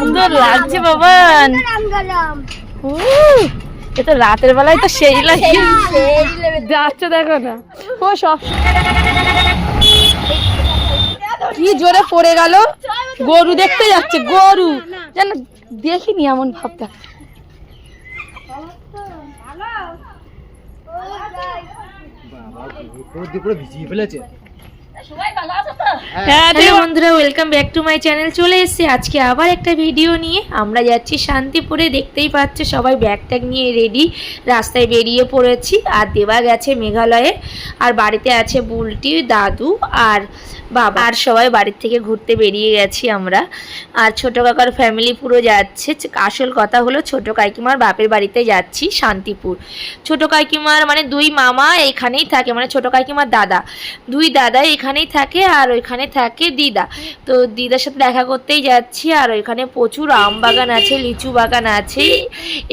সুন্দর লাগছে বাবান। এটা রাতের বেলায় তো সেই লাগে যাচ্ছে, দেখো না ও সব কি জোরে পড়ে গেল। গরু দেখতে যাচ্ছে, গরু যেন দেখিনি এমন ভাবটা। হ্যালো বন্ধুরা, welcome back to my channel. চলে এসেছি আজকে আবার একটা ভিডিও নিয়ে। আমরা যাচ্ছি শান্তিপুরে, দেখতেই পাচ্ছে সবাই ব্যাগ ট্যাগ নিয়ে রেডি, রাস্তায় বেরিয়ে পড়েছি। আর দেবা গেছে মেঘালয়ে, আর বাড়িতে আছে বুলটি, দাদু আর বাবা, আর সবাই বাড়ির থেকে ঘুরতে বেরিয়ে গেছি আমরা। আর ছোটো কাকার ফ্যামিলি পুরো যাচ্ছে। আসল কথা হলো ছোটো কাকিমার বাপের বাড়িতে যাচ্ছি শান্তিপুর। ছোটো কাকিমার মানে দুই মামা এখানেই থাকে, মানে ছোটো কাকিমার দাদা, দুই দাদা এখানেই থাকে, আর ওইখানে থাকে দিদা। তো দিদার সাথে দেখা করতেই যাচ্ছি। আর ওইখানে প্রচুর আম বাগান আছে, লিচু বাগান আছে,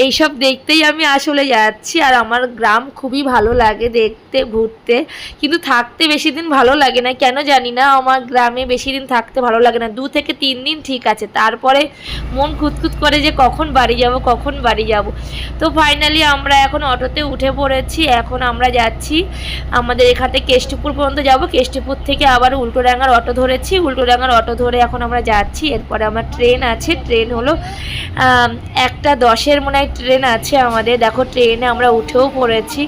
এইসব দেখতেই আমি আসলে যাচ্ছি। আর আমার গ্রাম খুবই ভালো লাগে দেখতে, ঘুরতে, কিন্তু থাকতে বেশি দিন ভালো লাগে না, কেন জানি না। আমার গ্রামে বেশি দিন থাকতে ভালো লাগে না, 2 থেকে 3 দিন ঠিক আছে, তারপরে মন খুঁতখুত করে যে কখন বাড়ি যাব, কখন বাড়ি যাব। তো ফাইনালি আমরা এখন অটোতে উঠে পড়েছি। এখন আমরা যাচ্ছি আমাদের এখান থেকে কেষ্টপুর পর্যন্ত যাব। কেষ্টপুর থেকে আবার উল্টোডাঙ্গার অটো ধরেছি, উল্টোডাঙ্গার অটো ধরে এখন আমরা যাচ্ছি। এরপরে আমার ট্রেন আছে, ট্রেন হলো 1:10 মনে হয় ট্রেন আছে আমাদের। দেখো ট্রেনে আমরা উঠেও পড়েছি।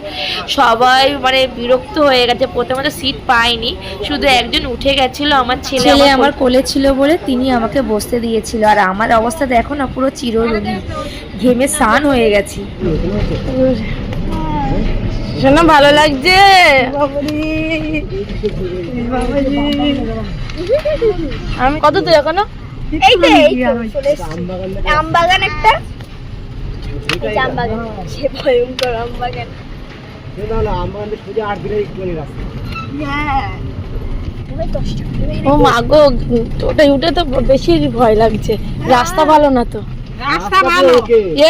সবাই মানে বিরক্ত হয়ে গেছে, প্রথমে তো সিট পাইনি, শুধু একজন উঠে গেছিল, আমার ছেলে আমার কোলে ছিল বলে তিনি আমাকে বসতে দিয়েছিল। আর আমার অবস্থা দেখো না, পুরো চিররোগী, ঘেমে স্নান হয়ে গেছি। শোনা ভালো লাগছে। আমি কত তো এখনো আম বাগান, একটা আম বাগান, সে ভয়ঙ্কর আম বাগান। ও মা গো, ওটাই উঠে তো বেশি ভয় লাগছে, রাস্তা ভালো না তো। রাস্তা ভালো,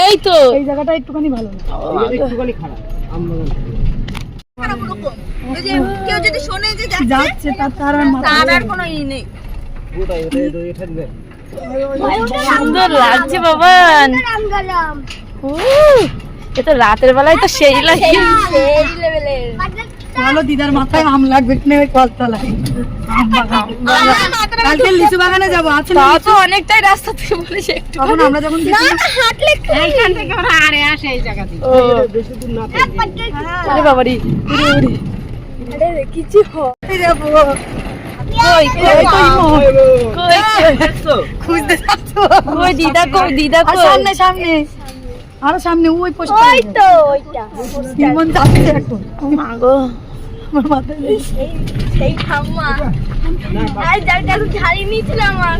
এই তো এই জায়গাটা একটুখানি ভালো না, একটুখানি খারাপ। কেউ যদি শোনে যে যাচ্ছে তার আর কোনো ই নেই। সুন্দর লাগছে বাবান। এটা রাতের বেলায় তো সেই লাগে। বলো দিদার মাথায় আম লাগবে কিনা ওই কলতলায়। কালকে লিচু বাগানে যাবো, আছে না তো অনেকটাই রাস্তা থেকে বলেছে একটু। তখন আমরা যখন হাঁটলে এইখান থেকে ওরা আরে আসে এই জায়গা থেকে। ও বেশি দূর না। আরে বাবারি, আরে কিছু হয় যাবো। কই কই কই খুঁজতে যাচ্ছ? কই দিদা, কই দিদা, কই সামনে সামনে, আরো সামনে ওই পোস্ট, ওই তো ওইটা কেমন যাচ্ছে এখন। ও মা গো, আমার মাথায় সেই ঠাম্মা আই যার কাছে ঝাড়ি নিয়েছিল আমার।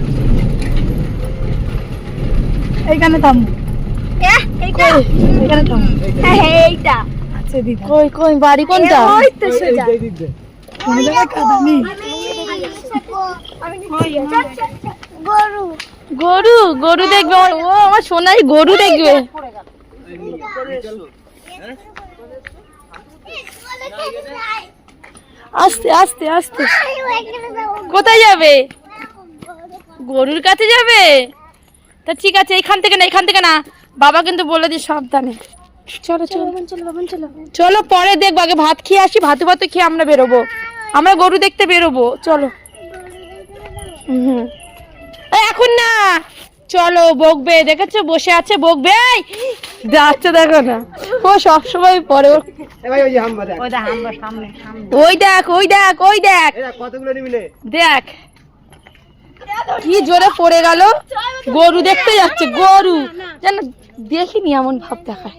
এইখানে থাম, এইটা এইখানে থাম, হ্যাঁ এইটা আছে দিদা। কই কই বাড়ি কোনটা? ওই তো সোজা কোন জায়গায় কাদা নেই। গরু গরু গরু দেখবে, ও আমার সোনাই গরু দেখবে। আস্তে আস্তে আস্তে, কোথায় যাবে? গরুর কাছে যাবে? তা ঠিক আছে, এখান থেকে না, এখান থেকে না, বাবা কিন্তু বলে দিই সাবধানে। চলো চলো চলো চলো, পরে দেখবো, আগে ভাত খেয়ে আসি, ভাতু ভাতু খেয়ে আমরা বেরোবো, আমরা গরু দেখতে বেরোবো। চলো এখন না, চলো, বকবে, দেখেছো বসে আছে, বকবে, যাচ্ছে দেখো না, ও সবসময় পরে। ওই দেখ ওই দেখ ওই দেখ, দেখ কি জোরে পড়ে গেল। গরু দেখতে যাচ্ছে, গরু যেন দেখিনি এমন ভাব দেখায়।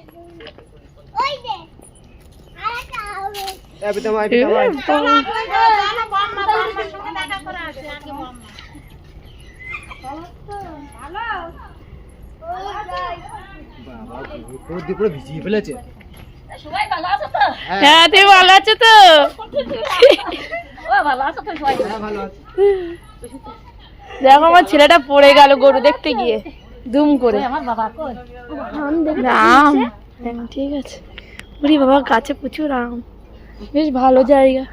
হ্যাঁ তুমি ভালো আছো তো? দেখো আমার ছেলেটা পড়ে গেল গরু দেখতে গিয়ে দুম করে। আম ঠিক আছে, ওরে বাবা গাছে প্রচুর আম, বেশ ভালো জায়গা।